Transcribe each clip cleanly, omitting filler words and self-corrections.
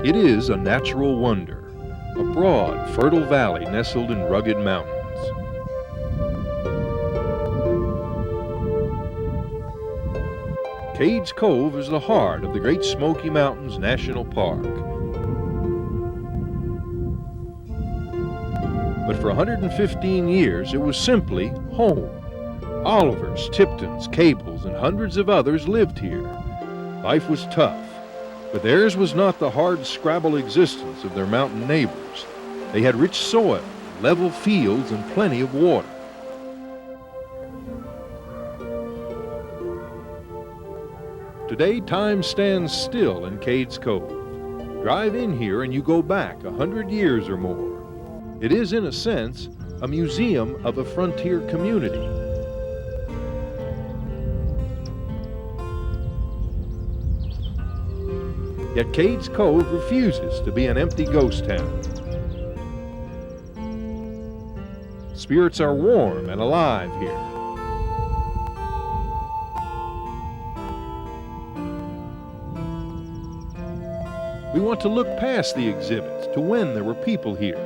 It is a natural wonder, a broad, fertile valley nestled in rugged mountains. Cades Cove is the heart of the Great Smoky Mountains National Park. But for 115 years, it was simply home. Olivers, Tiptons, Cables, and hundreds of others lived here. Life was tough, but theirs was not the hard scrabble existence of their mountain neighbors. They had rich soil, level fields, and plenty of water. Today, time stands still in Cades Cove. Drive in here and you go back 100 years or more. It is, in a sense, a museum of a frontier community. Yet Cades Cove refuses to be an empty ghost town. Spirits are warm and alive here. We want to look past the exhibits to when there were people here.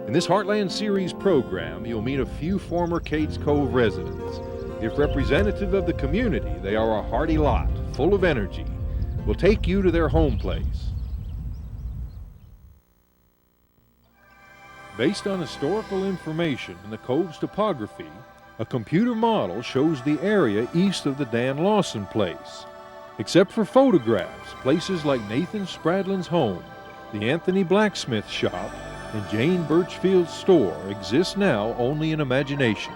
In this Heartland Series program, you'll meet a few former Cades Cove residents. If representative of the community, they are a hearty lot, full of energy. We'll take you to their home place. Based on historical information in the Cove's topography, a computer model shows the area east of the Dan Lawson place. Except for photographs, places like Nathan Spradlin's home, the Anthony Blacksmith shop, and Jane Birchfield's store exist now only in imagination.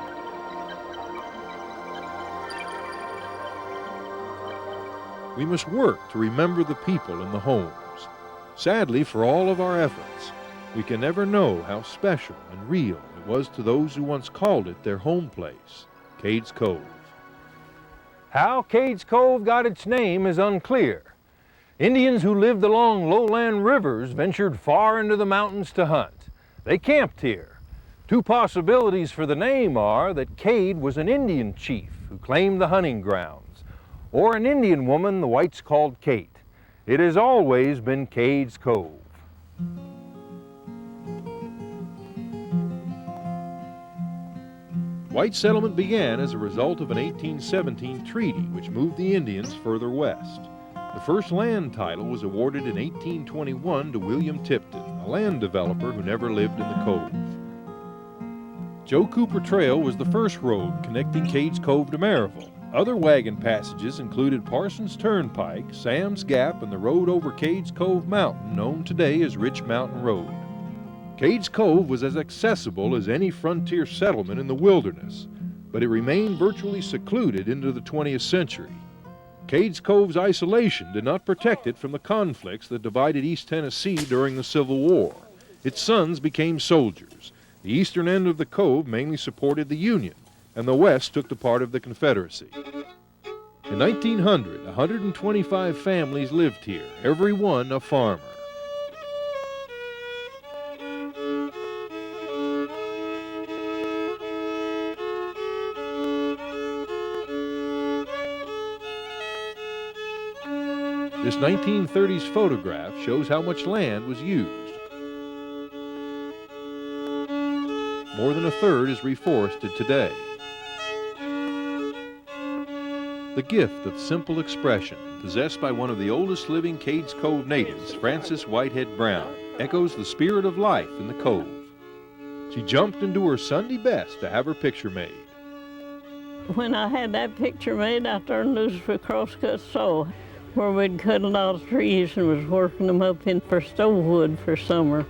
We must work to remember the people in the homes. Sadly, for all of our efforts, we can never know how special and real it was to those who once called it their home place, Cades Cove. How Cades Cove got its name is unclear. Indians who lived along lowland rivers ventured far into the mountains to hunt. They camped here. Two possibilities for the name are that Cade was an Indian chief who claimed the hunting grounds, or an Indian woman the whites called Kate. It has always been Cades Cove. White settlement began as a result of an 1817 treaty which moved the Indians further west. The first land title was awarded in 1821 to William Tipton, a land developer who never lived in the cove. Joe Cooper Trail was the first road connecting Cades Cove to Maryville. Other wagon passages included Parsons Turnpike, Sam's Gap, and the road over Cades Cove Mountain, known today as Rich Mountain Road. Cades Cove was as accessible as any frontier settlement in the wilderness, but it remained virtually secluded into the 20th century. Cades Cove's isolation did not protect it from the conflicts that divided East Tennessee during the Civil War. Its sons became soldiers. The eastern end of the cove mainly supported the Union, and the west took the part of the Confederacy. In 1900, 125 families lived here, every one a farmer. This 1930s photograph shows how much land was used. More than a third is reforested today. The gift of simple expression, possessed by one of the oldest living Cades Cove natives, Frances Whitehead Brown, echoes the spirit of life in the cove. She jumped into her Sunday best to have her picture made. When I had that picture made, I turned loose for crosscut saw, where we'd cut a lot of trees and was working them up in for stove wood for summer.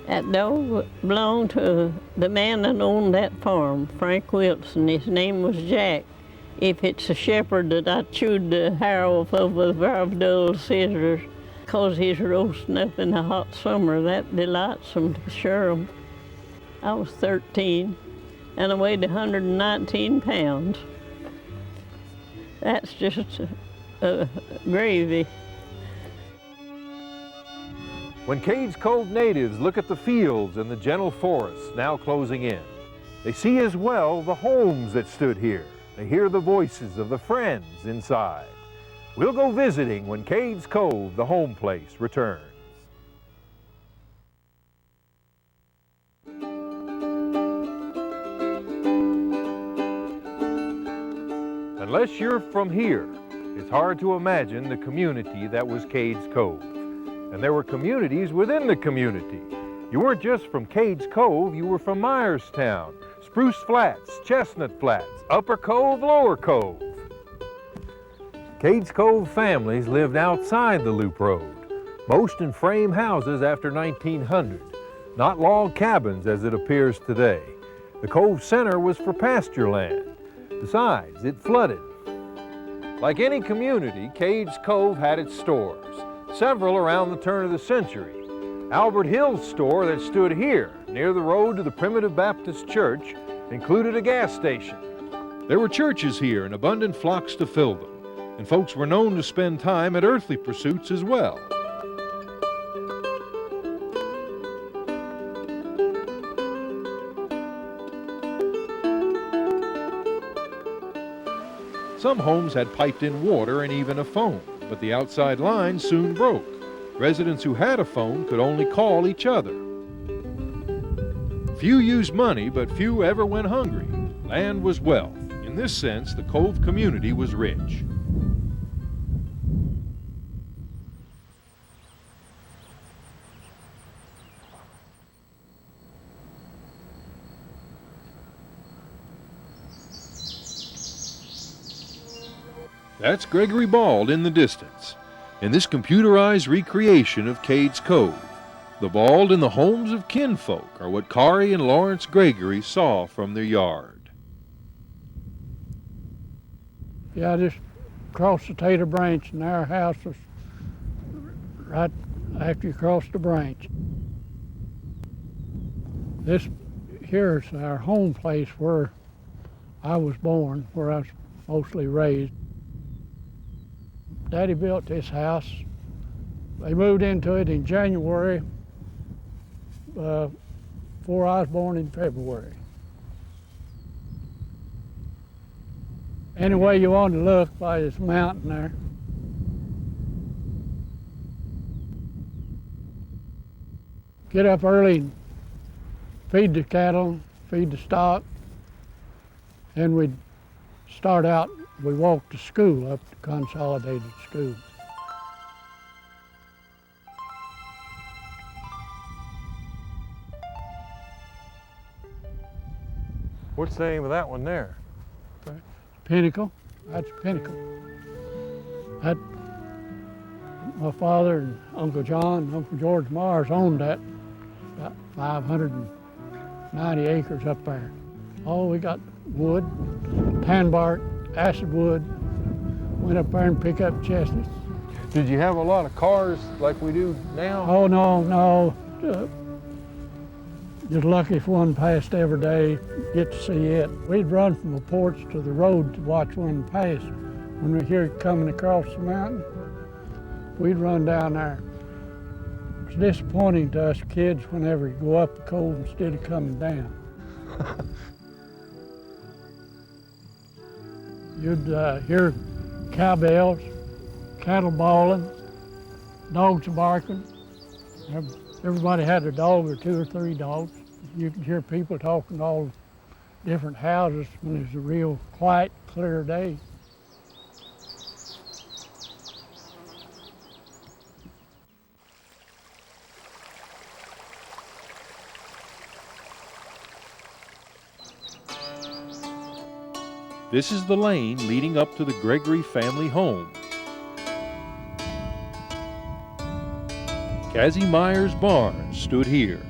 That dog belonged to the man that owned that farm, Frank Wilson. His name was Jack. If it's a shepherd that I chewed the hair off of with a pair of dull scissors, 'cause he's roasting up in the hot summer, that delights him to sure 'em. I was 13, and I weighed 119 pounds. That's just gravy. When Cades Cove natives look at the fields and the gentle forests now closing in, They see as well the homes that stood here. They hear the voices of the friends inside. We'll go visiting when Cades Cove, the home place, returns. Unless you're from here, it's hard to imagine the community that was Cades Cove. And there were communities within the community. You weren't just from Cades Cove, you were from Myerstown, Spruce Flats, Chestnut Flats, Upper Cove, Lower Cove. Cades Cove families lived outside the Loop Road, most in frame houses after 1900, not log cabins as it appears today. The Cove Center was for pasture land. Besides, it flooded. Like any community, Cades Cove had its stores, several around the turn of the century. Albert Hill's store that stood here, near the road to the Primitive Baptist Church, included a gas station. There were churches here and abundant flocks to fill them, and folks were known to spend time at earthly pursuits as well. Some homes had piped-in water and even a phone, but the outside lines soon broke. Residents who had a phone could only call each other. Few used money, but few ever went hungry. Land was wealth. In this sense, the Cove community was rich. That's Gregory Bald in the distance, in this computerized recreation of Cades Cove. The Bald and the homes of kinfolk are what Kari and Lawrence Gregory saw from their yard. Yeah, just crossed the Tater Branch, and our house was right after you cross the branch. This here's our home place where I was born, where I was mostly raised. Daddy built this house. They moved into it in January, before I was born in February. Any way you want to look, by this mountain there. Get up early and feed the cattle, feed the stock, and we'd start out. We walked to school, up to Consolidated School. What's the name of that one there? Pinnacle, that's Pinnacle. That, my father and Uncle John and Uncle George Mars owned that, about 590 acres up there. Oh, we got wood, tan bark, acid wood, went up there and pick up chestnuts. Did you have a lot of cars like we do now? Oh, no. Just lucky if one passed every day, get to see it. We'd run from the porch to the road to watch one pass. When we hear it coming across the mountain, we'd run down there. It's disappointing to us kids whenever you go up the cove instead of coming down. You'd hear cowbells, cattle bawling, dogs barking. Everybody had a dog or two or three dogs. You could hear people talking to all different houses when it was a real quiet, clear day. This is the lane leading up to the Gregory family home. Cassie Myers' barn stood here.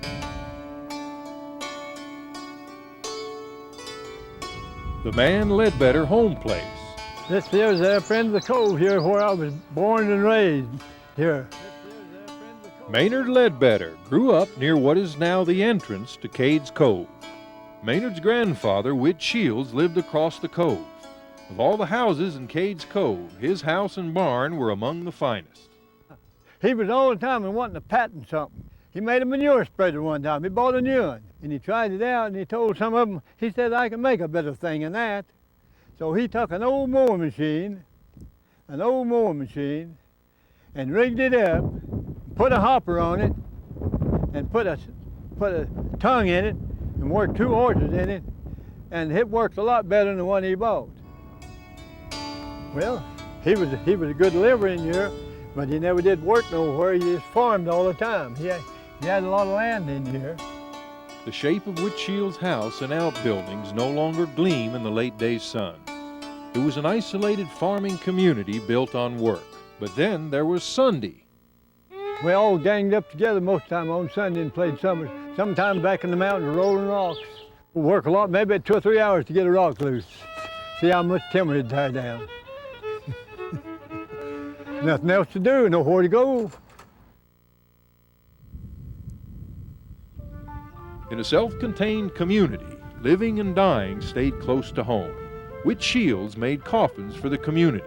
The Man Ledbetter home place. This here's a friend of the cove here where I was born and raised here. Maynard Ledbetter grew up near what is now the entrance to Cades Cove. Maynard's grandfather, Whit Shields, lived across the cove. Of all the houses in Cades Cove, his house and barn were among the finest. He was all the time wanting to patent something. He made a manure spreader one time. He bought a new one. And he tried it out, and he told some of them, he said, I can make a better thing than that. So he took an old mowing machine, and rigged it up, put a hopper on it, and put a tongue in it, and worked 2 horses in it, and it worked a lot better than the one he bought. Well, he was a good liver in here, but he never did work nowhere. He just farmed all the time. He had a lot of land in here. The shape of Whitshield's house and outbuildings no longer gleam in the late day's sun. It was an isolated farming community built on work. But then there was Sunday. We all ganged up together most of the time on Sunday and played sometime back in the mountains rolling rocks. We'd work a lot, maybe 2 or 3 hours to get a rock loose. See how much timber it'd tear down. Nothing else to do, nowhere to go. In a self-contained community, living and dying stayed close to home. Whitshields made coffins for the community.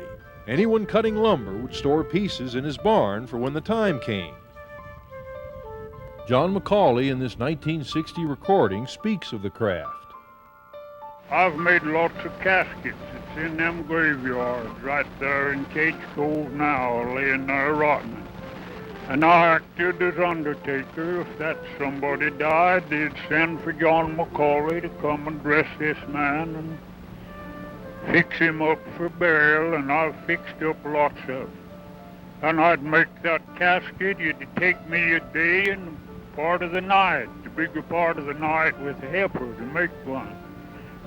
Anyone cutting lumber would store pieces in his barn for when the time came. John Macaulay, in this 1960 recording, speaks of the craft. I've made lots of caskets. It's in them graveyards right there in Cades Cove now, laying there rotting. And I acted as undertaker. If that somebody died, they'd send for John Macaulay to come and dress this man and fix him up for burial, and I've fixed up lots of. And I'd make that casket. It'd take me a day and part of the night, the bigger part of the night, with a helper to make one.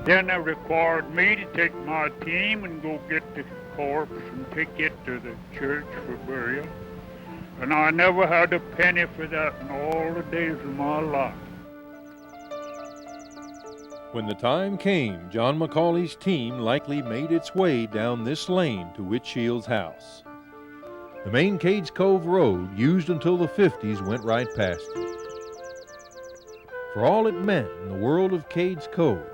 Then they required me to take my team and go get the corpse and take it to the church for burial. And I never had a penny for that in all the days of my life. When the time came, John Macaulay's team likely made its way down this lane to Whitshield's house. The main Cades Cove road, used until the 50s, went right past it. For all it meant in the world of Cades Cove,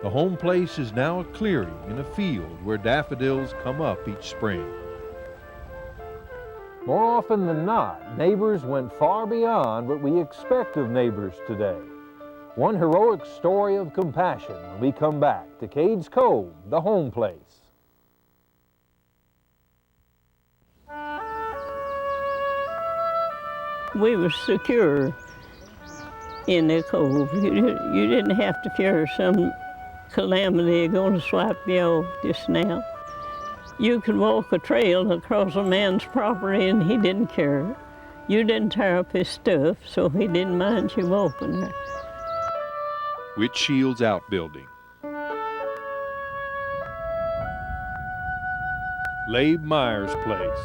the home place is now a clearing in a field where daffodils come up each spring. More often than not, neighbors went far beyond what we expect of neighbors today. One heroic story of compassion when we come back to Cades Cove, the home place. We were secure in the cove. You didn't have to fear some calamity going to swipe you off just now. You could walk a trail across a man's property and he didn't care. You didn't tear up his stuff, so he didn't mind you walking there. Whitshield's outbuilding. Labe Meyer's place.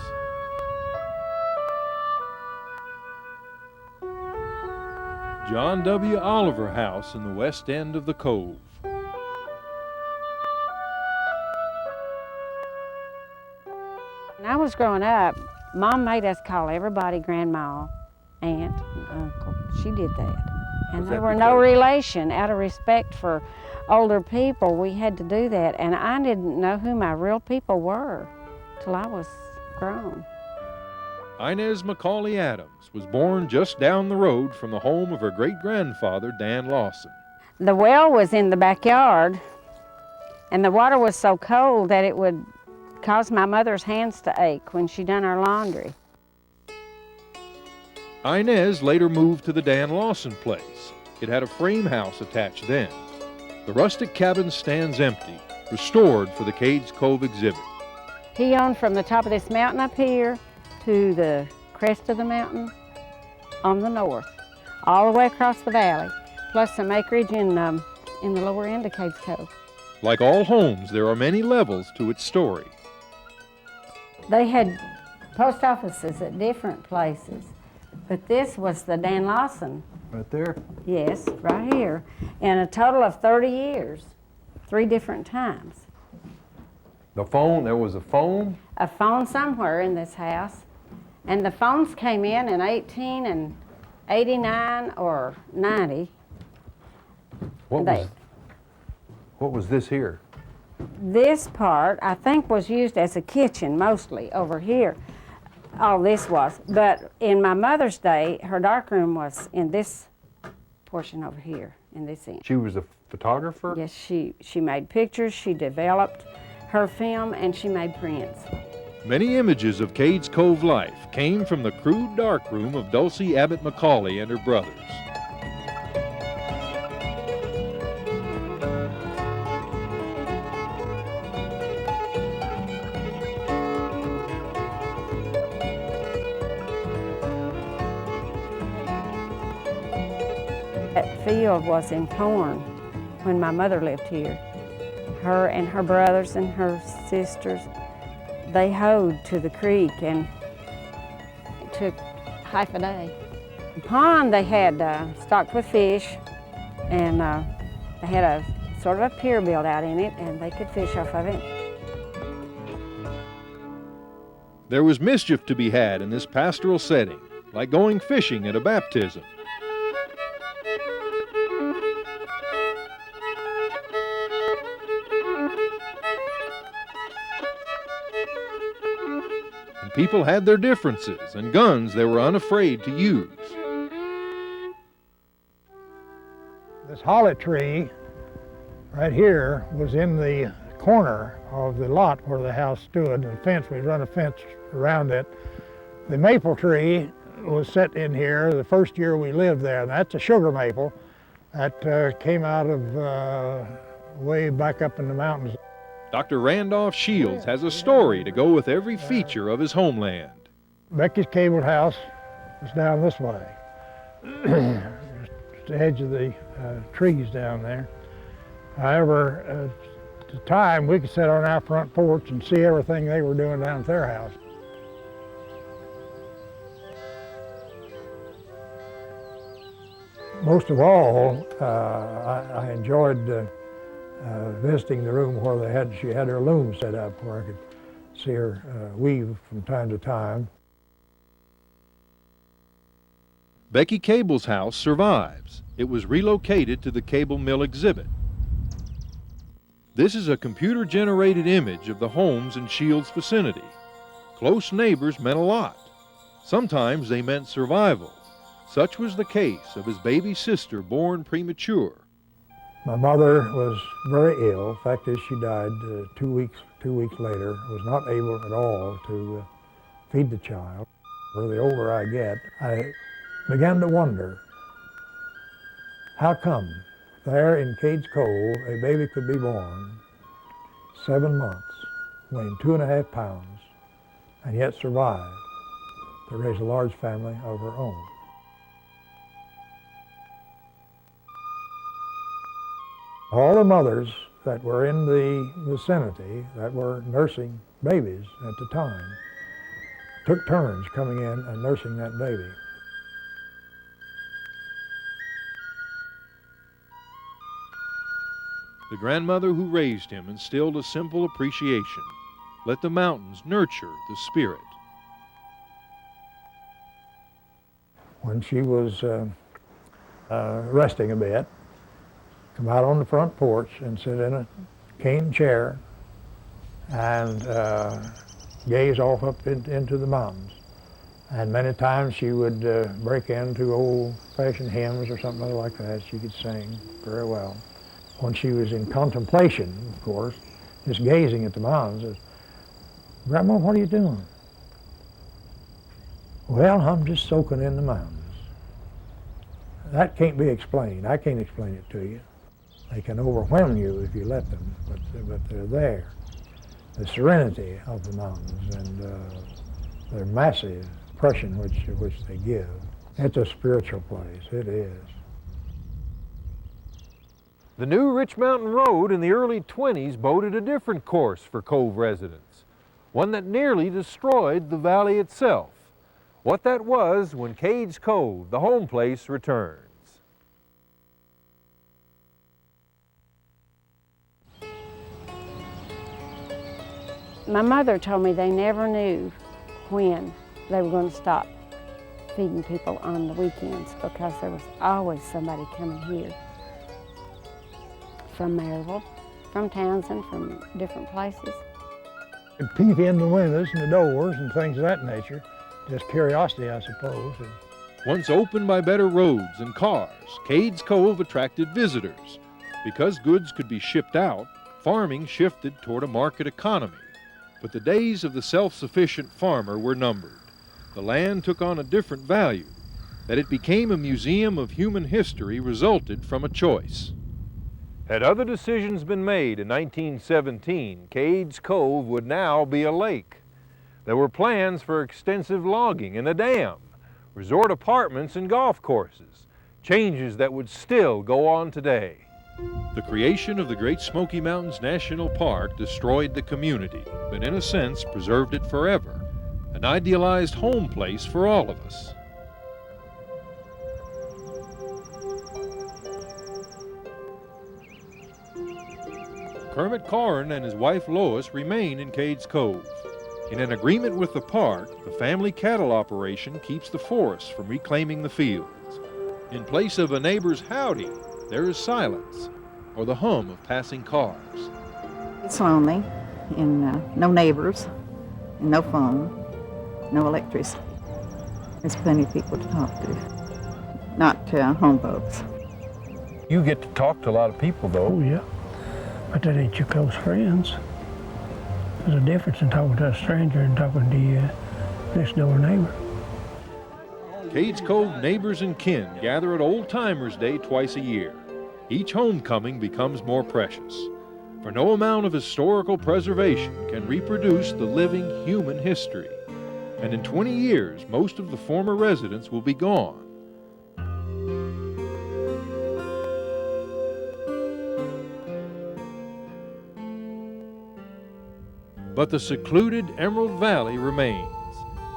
John W. Oliver House in the west end of the cove. When I was growing up, Mom made us call everybody grandma, aunt, and uncle. She did that. And they were no relation. Out of respect for older people, we had to do that. And I didn't know who my real people were till I was grown. Inez Macaulay Adams was born just down the road from the home of her great-grandfather, Dan Lawson. The well was in the backyard, and the water was so cold that it would cause my mother's hands to ache when she done our laundry. Inez later moved to the Dan Lawson place. It had a frame house attached then. The rustic cabin stands empty, restored for the Cades Cove exhibit. He owned from the top of this mountain up here to the crest of the mountain on the north, all the way across the valley, plus some acreage in the lower end of Cades Cove. Like all homes, there are many levels to its story. They had post offices at different places, but this was the Dan Lawson. Right there? Yes, right here. In a total of 30 years, 3 different times. The phone, there was a phone? A phone somewhere in this house. And the phones came in 1889 or 90. What was this here? This part, I think, was used as a kitchen mostly over here. All this was. But in my mother's day, her darkroom was in this portion over here, in this end. She was a photographer? Yes, she made pictures, she developed her film, and she made prints. Many images of Cades Cove life came from the crude darkroom of Dulcie Abbott Macaulay and her brothers. That field was in corn when my mother lived here. Her and her brothers and her sisters, they hoed to the creek, and it took half a day. The pond they had stocked with fish, and they had a sort of a pier built out in it, and they could fish off of it. There was mischief to be had in this pastoral setting, like going fishing at a baptism. And people had their differences and guns they were unafraid to use. This holly tree right here was in the corner of the lot where the house stood, and the fence, we run a fence around it. The maple tree was set in here the first year we lived there, and that's a sugar maple that came out of way back up in the mountains. Dr. Randolph Shields has a story to go with every feature of his homeland. Becky's cable house was down this way. Just the edge of the trees down there. However, at the time, we could sit on our front porch and see everything they were doing down at their house. Most of all, I enjoyed visiting the room where she had her loom set up, where I could see her weave from time to time. Becky Cable's house survives. It was relocated to the cable mill exhibit. This is a computer-generated image of the homes in Shields' vicinity. Close neighbors meant a lot. Sometimes they meant survival. Such was the case of his baby sister born premature. My mother was very ill. The fact is, she died 2 weeks later. Was not able at all to feed the child. The older I get, I began to wonder, how come there in Cades Cove a baby could be born, 7 months, weighing 2.5 pounds, and yet survive to raise a large family of her own. All the mothers that were in the vicinity that were nursing babies at the time took turns coming in and nursing that baby. The grandmother who raised him instilled a simple appreciation. Let the mountains nurture the spirit. When she was resting a bit, come out on the front porch and sit in a cane chair and gaze off up into the mountains. And many times she would break into old-fashioned hymns or something like that. She could sing very well. When she was in contemplation, of course, just gazing at the mountains, Grandma, what are you doing? Well, I'm just soaking in the mountains. That can't be explained. I can't explain it to you. They can overwhelm you if you let them, but they're there. The serenity of the mountains and their massive impression which they give. It's a spiritual place, it is. The new Rich Mountain Road in the early 20s boded a different course for Cove residents, one that nearly destroyed the valley itself. What that was when Cades Cove, the home place, returns. My mother told me they never knew when they were going to stop feeding people on the weekends because there was always somebody coming here from Maryville, from Townsend, from different places. It'd peep in the windows and the doors and things of that nature. Just curiosity, I suppose. Once opened by better roads and cars, Cades Cove attracted visitors. Because goods could be shipped out, farming shifted toward a market economy. But the days of the self-sufficient farmer were numbered. The land took on a different value. That it became a museum of human history resulted from a choice. Had other decisions been made in 1917, Cades Cove would now be a lake. There were plans for extensive logging and a dam, resort apartments and golf courses, changes that would still go on today. The creation of the Great Smoky Mountains National Park destroyed the community, but in a sense preserved it forever, an idealized home place for all of us. Kermit Corrin and his wife Lois remain in Cades Cove. In an agreement with the park, the family cattle operation keeps the forest from reclaiming the fields. In place of a neighbor's howdy, there is silence, or the hum of passing cars. It's lonely, and no neighbors, and no phone, no electricity. There's plenty of people to talk to, not home folks. You get to talk to a lot of people, though. Oh, yeah. But that ain't your close friends. There's a difference in talking to a stranger and talking to your next door neighbor. Cades Cove neighbors and kin gather at Old Timers Day twice a year. Each homecoming becomes more precious, for no amount of historical preservation can reproduce the living human history. And in 20 years, most of the former residents will be gone. But the secluded Emerald Valley remains.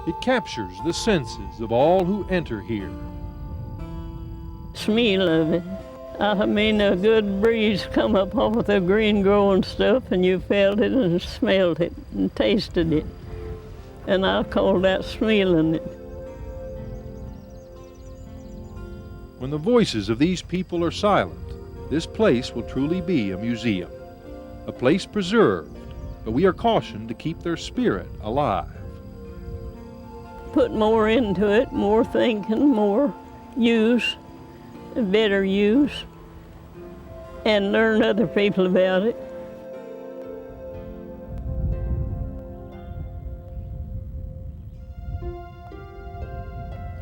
It captures the senses of all who enter here. Smell of it. I mean, a good breeze come up off of the green growing stuff, and you felt it and smelled it and tasted it. And I call that smelling it. When the voices of these people are silent, this place will truly be a museum, a place preserved, but we are cautioned to keep their spirit alive. Put more into it, more thinking, more use, better use, and learn other people about it.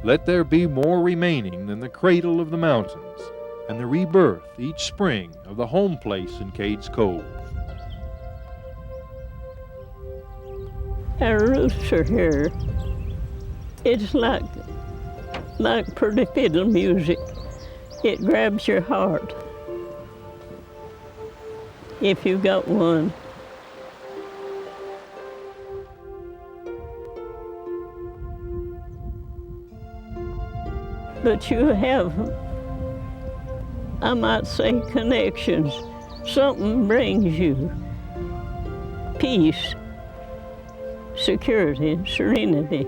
Let there be more remaining than the cradle of the mountains and the rebirth each spring of the home place in Cades Cove. Our roots are here. It's like pretty fiddle music. It grabs your heart, if you've got one. But you have, I might say, connections. Something brings you peace, security, serenity.